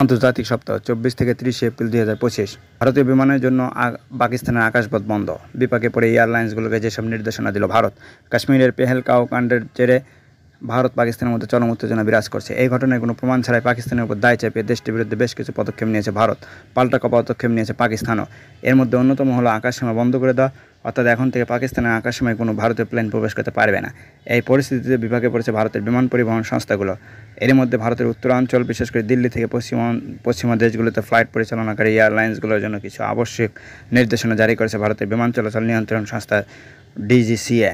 আন্তর্জাতিক সপ্তাহ 24 থেকে 30 এপ্রিল 2025। ভারতীয় বিমানের জন্য পাকিস্তানের আকাশপথ বন্ধ। বিপাকে পড়ে এয়ারলাইন্সগুলোকে যেসব নির্দেশনা দিল ভারত। কাশ্মীরের পেহেলগাঁও কাণ্ডের জেরে ভারত পাকিস্তানের মধ্যে চরম উত্তেজনা বিরাজ করছে। এই ঘটনায় কোনো প্রমাণ ছাড়াই পাকিস্তানের উপর দায় চাপিয়ে দেশটির বিরুদ্ধে বেশ কিছু পদক্ষেপ নিয়েছে ভারত। পাল্টা পদক্ষেপ নিয়েছে পাকিস্তানও। এর মধ্যে অন্যতম হলো আকাশসীমা বন্ধ করে দেওয়া, অর্থাৎ এখন থেকে পাকিস্তানের আকাশসীমায় কোনো ভারতীয় প্লেন প্রবেশ করতে পারবে না। এই পরিস্থিতিতে বিপাকে পড়েছে ভারতের বিমান পরিবহন সংস্থাগুলো। এর মধ্যে ভারতের উত্তরাঞ্চল, বিশেষ করে দিল্লি থেকে পশ্চিমা দেশগুলোতে ফ্লাইট পরিচালনাকারী এয়ারলাইন্সগুলোর জন্য কিছু আবশ্যিক নির্দেশনা জারি করেছে ভারতের বিমান চলাচল নিয়ন্ত্রণ সংস্থা ডিজিসিএ।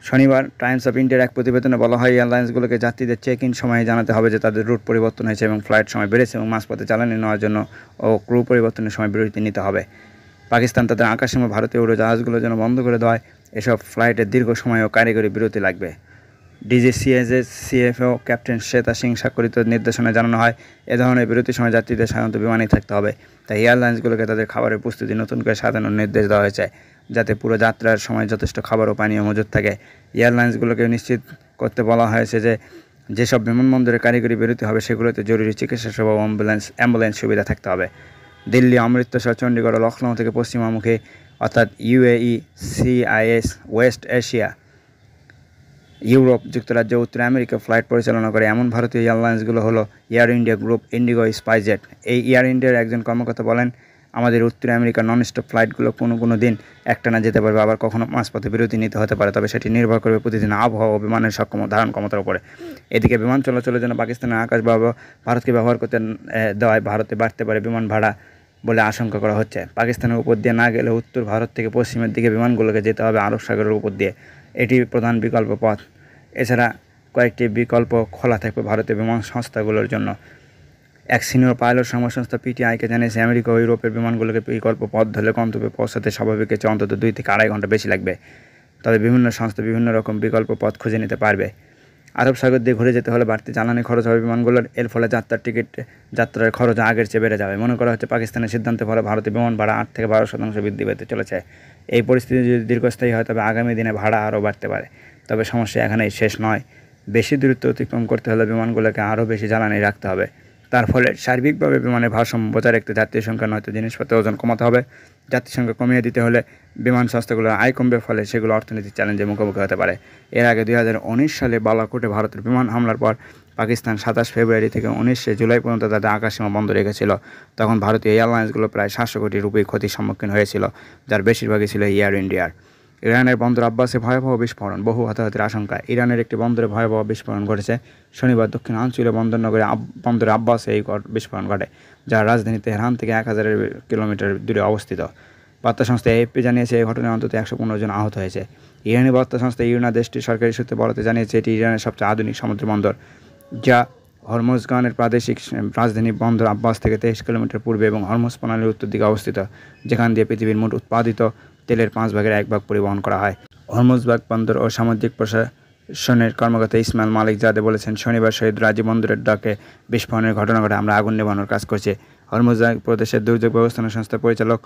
শনিবার টাইমস অফ ইন্ডিয়ার এক প্রতিবেদনে বলা হয়, এয়ারলাইন্সগুলোকে যাত্রীদের চেক ইন সময়ে জানাতে হবে যে তাদের রুট পরিবর্তন হয়েছে এবং ফ্লাইট সময় বেড়েছে, এবং মাঝপথে জ্বালানি নেওয়ার জন্য ও ক্রু পরিবর্তনের সময় বিরতি নিতে হবে। পাকিস্তান তাদের আকাশসীমা ভারতীয় উড়োজাহাজগুলোর জন্য বন্ধ করে দেওয়ায় এসব ফ্লাইটের দীর্ঘ সময় ও কারিগরি বিরতি লাগবে। ডিজিসিএজের সিএফও ক্যাপ্টেন শ্বেতা সিং স্বাক্ষরিত নির্দেশনায় জানানো হয়, এ ধরনের বিরতির সময় যাত্রীদের সাধারণত বিমানেই থাকতে হবে। তাই এয়ারলাইন্সগুলোকে তাদের খাবারের প্রস্তুতি নতুন করে সাজানোর নির্দেশ দেওয়া হয়েছে, যাতে পুরো যাত্রার সময় যথেষ্ট খাবার ও পানীয় মজুদ থাকে। এয়ারলাইন্সগুলোকে নিশ্চিত করতে বলা হয়েছে যে যেসব বিমানবন্দরে কারিগরি বিরতি হবে সেগুলোতে জরুরি চিকিৎসা সেবা ও অ্যাম্বুলেন্স সুবিধা থাকতে হবে। দিল্লি, অমৃতসর, চণ্ডীগড় ও লখনৌ থেকে পশ্চিমামুখী অর্থাৎ UAE, CIS, West Asia, Europe, যুক্তরাজ্য, উত্তর আমেরিকা ফ্লাইট পরিচালনা করে এমন ভারতীয় এয়ারলাইন্সগুলো হলো air India group, Indigo, SpiceJet. এই এয়ার ইন্ডিয়ার একজন কর্মকর্তা বলেন, আমাদের উত্তর আমেরিকার ননস্টপ ফ্লাইটগুলো কোনো দিন একটানা যেতে পারবে, আবার কখনো মাঝপথে বিরতি নিতে হতে পারে, তবে সেটি নির্ভর করবে প্রতিদিন আবহাওয়া ও বিমানের ধারণ ক্ষমতার উপরে। এদিকে বিমান চলাচলের জন্য পাকিস্তানের আকাশ ভারতকে ব্যবহার করতে দেওয়ায় ভারতে বাড়তে পারে বিমান ভাড়া বলে আশঙ্কা করা হচ্ছে। পাকিস্তানের উপর দিয়ে না গেলে উত্তর ভারত থেকে পশ্চিমের দিকে বিমানগুলোকে যেতে হবে আরব সাগরের উপর দিয়ে। এটি প্রধান বিকল্প পথ। এছাড়া কয়েকটি বিকল্প খোলা থাকবে ভারতীয় বিমান সংস্থাগুলোর জন্য। এক সিনিয়র পাইলট সংস্থা পিটিআইকে জানিয়েছে, আমেরিকা ও ইউরোপের বিমানগুলোকে বিকল্প পথ ধরে গন্তব্যে পৌঁছাতে স্বাভাবিকের চেয়ে অন্তত 2 থেকে 2.5 ঘন্টা বেশি লাগবে। তবে বিভিন্ন সংস্থা বিভিন্ন রকম বিকল্প পথ খুঁজে নিতে পারবে। আরব সাগর দিয়ে ঘুরে যেতে হলে বাড়তি জ্বালানি খরচ হবে বিমানগুলোর। এর ফলে যাত্রার খরচ আগের চেয়ে বেড়ে যাবে। মনে করা হচ্ছে পাকিস্তানের সিদ্ধান্তের ফলে ভারতীয় বিমান ভাড়া 8 থেকে 12% বৃদ্ধি পেতে চলেছে। এই পরিস্থিতি যদি দীর্ঘস্থায়ী হয় তবে আগামী দিনে ভাড়া আরও বাড়তে পারে। তবে সমস্যা এখানেই শেষ নয়। বেশি দূরত্ব অতিক্রম করতে হলে বিমানগুলোকে আরও বেশি জ্বালানি রাখতে হবে। তার ফলে সার্বিকভাবে বিমানের ভারসাম্য বজায় রাখতে যাত্রীর সংখ্যা নয়তো জিনিসপত্রের ওজন কমাতে হবে। যাত্রীর সংখ্যা কমিয়ে দিতে হলে বিমান সংস্থাগুলোর আয় কমবে, ফলে সেগুলো অর্থনৈতিক চ্যালেঞ্জের মুখোমুখি হতে পারে। এর আগে 2019 সালে বালাকোটে ভারতের বিমান হামলার পর পাকিস্তান 27 ফেব্রুয়ারি থেকে 19 জুলাই পর্যন্ত তাদের আকাশসীমা বন্ধ রেখেছিল। তখন ভারতীয় এয়ারলাইন্সগুলো প্রায় 700 কোটি রুপি ক্ষতির সম্মুখীন হয়েছিল, যার বেশিরভাগই ছিল এয়ার ইন্ডিয়ার। ইরানের বন্দর আব্বাসে ভয়াবহ বিস্ফোরণ, বহু হতাহতের আশঙ্কা। ইরানের একটি বন্দরে ভয়াবহ বিস্ফোরণ ঘটেছে শনিবার। দক্ষিণাঞ্চলীয় বন্দরে আব্বাসে এই বিস্ফোরণ ঘটে, যা রাজধানী তেহরান থেকে 1000 কিলোমিটার দূরে অবস্থিত। বার্তা সংস্থা এএফপি জানিয়েছে, এই ঘটনায় অন্তত 115 জন আহত হয়েছে। ইরানি বার্তা সংস্থা ইরনা দেশটির সরকারি সূত্রে বলতে জানিয়েছে, এটি ইরানের সবচেয়ে আধুনিক সমুদ্র বন্দর, যা হরমুজগানের প্রাদেশিক রাজধানী বন্দর আব্বাস থেকে 23 কিলোমিটার পূর্বে এবং হরমুজ প্রণালীর উত্তর দিকে অবস্থিত, যেখান দিয়ে পৃথিবীর মোট উৎপাদিত তেলের 5 ভাগের 1 ভাগ পরিবহন করা হয়। হরমুজবাগ বন্দর ও সামুদ্রিক প্রশাসনের কর্মকর্তা ইসমাইল মালিক জাদে বলেছেন, শনিবার শহীদ রাজি বন্দরের ডাকে বিস্ফোরণের ঘটনা ঘটে। আমরা আগুন নেভানোর কাজ করছি। হরমুজবাগ প্রদেশের দুর্যোগ ব্যবস্থাপনা সংস্থার পরিচালক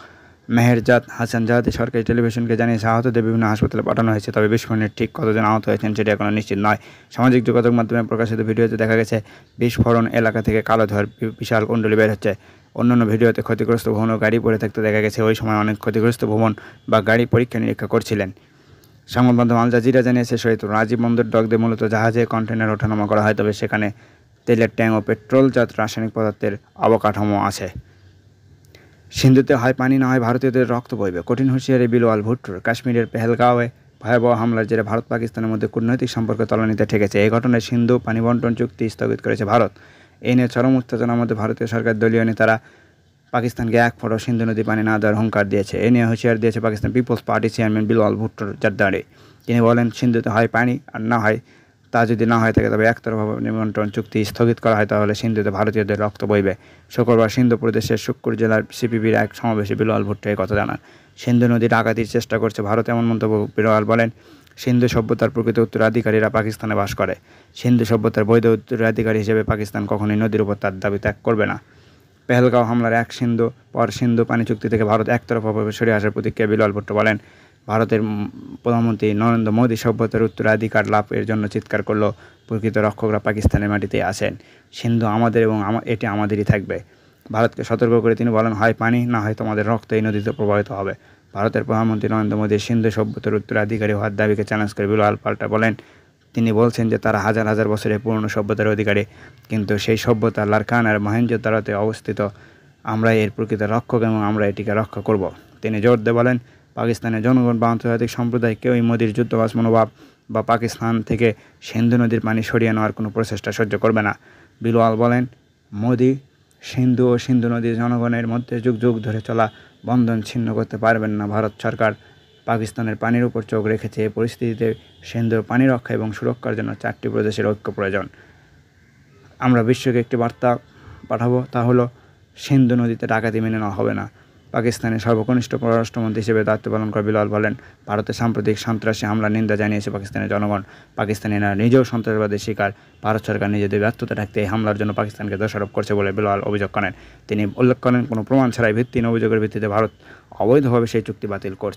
মেহেরজাদ হাসান জাহাদি সরকারি টেলিভিশনকে জানিয়েছে, আহতদের বিভিন্ন হাসপাতালে পাঠানো হয়েছে, তবে বিস্ফোরণের ঠিক কতজন আহত হয়েছেন সেটি এখনো নিশ্চিত নয়। সামাজিক যোগাযোগ মাধ্যমে প্রকাশিত ভিডিওতে দেখা গেছে বিস্ফোরণ এলাকা থেকে কালো ধোঁয়ার বিশাল কুণ্ডলী বের হচ্ছে। অন্যান্য ভিডিওতে ক্ষতিগ্রস্ত ভবন ও গাড়ি পড়ে থাকতে দেখা গেছে। ওই সময় অনেক ক্ষতিগ্রস্ত ভবন বা গাড়ি পরীক্ষা নিরীক্ষা করছিলেন। সংবাদ মাধ্যম আল জাজিরা জানিয়েছে, শহীদ রাজি বন্দর ডক দিয়ে মূলত জাহাজে কন্টেনার ওঠানামা করা হয়, তবে সেখানে তেলের ট্যাঙ্ক ও পেট্রোলজাত রাসায়নিক পদার্থের অবকাঠামো আছে। সিন্ধুতে হয় পানি, না হয় ভারতীয়দের রক্ত বইবে, কঠিন হুঁশিয়ারি বিলওয়াল ভুট্টোর। কাশ্মীরের পেহেলগাঁওয়ে ভয়াবহ হামলার জেরে ভারত পাকিস্তানের মধ্যে কূটনৈতিক সম্পর্ক তলানিতে ঠেকেছে। এই ঘটনায় সিন্ধু পানি বন্টন চুক্তি স্থগিত করেছে ভারত। এই নিয়ে চরম উত্তেজনার মধ্যে ভারতীয় সরকার দলীয় নেতারা পাকিস্তানকে 1 ফোঁটাও সিন্ধু নদী পানি না দেওয়ার হুঙ্কার দিয়েছে। এ নিয়ে হুঁশিয়ার দিয়েছে Pakistan peoples party chairman Bilawal ভুট্টোর জারদারি। তিনি বলেন, সিন্ধুতে হয় পানি, আর না হয় তা যদি না হয়ে থাকে তবে একতরফাভাবে নিমন্ত্রণ চুক্তি স্থগিত করা হয়, তাহলে সিন্ধুতে ভারতীয়দের রক্ত বইবে। শুক্রবার সিন্ধু প্রদেশের শুক্কুর জেলার সিপিবির এক সমাবেশে বিলওয়াল ভুট্টো এই কথা জানান। সিন্ধু নদী ডাকাতির চেষ্টা করছে ভারত, এমন মন্তব্য বিলওয়াল বলেন। সিন্ধু সভ্যতার প্রকৃত উত্তরাধিকারীরা পাকিস্তানে বাস করে। সিন্ধু সভ্যতার বৈধ উত্তরাধিকারী হিসেবে পাকিস্তান কখনোই নদীর উপর তার দাবি ত্যাগ করবে না। পেহেলগাঁও হামলার সিন্ধু পানি চুক্তি থেকে ভারত একতরফাভাবে সরে আসার প্রতিক্রিয়া বিলওয়াল ভুট্টো বলেন, ভারতের প্রধানমন্ত্রী নরেন্দ্র মোদী সভ্যতার উত্তরাধিকার লাভের জন্য চিৎকার করলেও প্রকৃত রক্ষকরা পাকিস্তানের মাটিতেই আছেন। সিন্ধু আমাদের এবং এটি আমাদেরই থাকবে। ভারতকে সতর্ক করে তিনি বলেন, হয় পানি না হয় তোমাদের রক্ত এই নদীতে প্রবাহিত হবে। ভারতের প্রধানমন্ত্রী নরেন্দ্র মোদী সিন্ধু সভ্যতার উত্তরাধিকারী হওয়ার দাবিকে চ্যালেঞ্জ করে বিলাল পাল্টা বলেন, তিনি বলছেন যে তারা হাজার হাজার বছরের পুরনো সভ্যতার অধিকারী, কিন্তু সেই সভ্যতা লারকান আর মহেঞ্জোদারোতে অবস্থিত। আমরা এর প্রকৃত রক্ষক এবং আমরা এটিকে রক্ষা করব। তিনি জোর দিয়ে বলেন, পাকিস্তানের জনগণ বা আন্তর্জাতিক সম্প্রদায় কেউই মোদির যুদ্ধবাজ মনোভাব বা পাকিস্তান থেকে সিন্ধু নদীর পানি সরিয়ে নেওয়ার কোনো প্রচেষ্টা সহ্য করবে না। বিলাল বলেন, মোদি সিন্ধু ও সিন্ধু নদীর জনগণের মধ্যে যুগ যুগ ধরে চলা বন্ধন ছিন্ন করতে পারবেন না। ভারত সরকার পাকিস্তানের পানির উপর চোখ রেখেছে। এই পরিস্থিতিতে সিন্ধুর পানি রক্ষা এবং সুরক্ষার জন্য 4টি প্রদেশের ঐক্য প্রয়োজন। আমরা বিশ্বকে একটি বার্তা পাঠাবো, তা হলো সিন্ধু নদীতে ডাকাতি মেনে নেওয়া হবে না। পাকিস্তানের সর্বকনিষ্ঠ পররাষ্ট্রমন্ত্রী হিসেবে দায়িত্ব পালন করা বিলাল বলেন, ভারতের সাম্প্রতিক সন্ত্রাসী হামলার নিন্দা জানিয়েছে পাকিস্তানের জনগণ। পাকিস্তানিরা নিজেও সন্ত্রাসবাদের শিকার। ভারত সরকার নিজেদের ব্যর্থতা ঢাকতে এই হামলার জন্য পাকিস্তানকে দোষারোপ করছে বলে বিলাল অভিযোগ করেন। তিনি উল্লেখ করেন, কোনো প্রমাণ ছাড়াই ভিত্তিহীন অভিযোগের ভিত্তিতে ভারত অবৈধভাবে সেই চুক্তি বাতিল করছে।